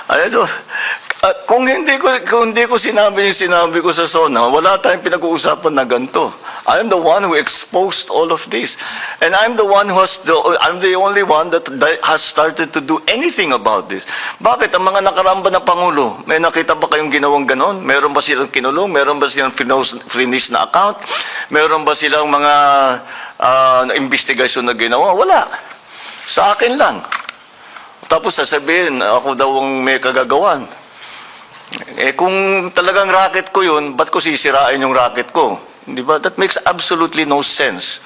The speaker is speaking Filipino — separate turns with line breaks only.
Ano, kung hindi ko sinabi yung sinabi ko sa SONA, wala tayong pinag-uusapan na ganito. I'm the one who exposed all of this. And I'm the only one that has started to do anything about this. Bakit? Ang mga nakaramba na Pangulo, may nakita ba kayong ginawang ganon? Meron ba silang kinulong? Meron ba silang finish na account? Meron ba silang mga investigasyon na ginawa? Wala. Sa akin lang. Tapos sasabihin, ako daw ang may kagagawan. Kung talagang racket ko yun, ba't ko sisirain yung racket ko? Di ba? That makes absolutely no sense.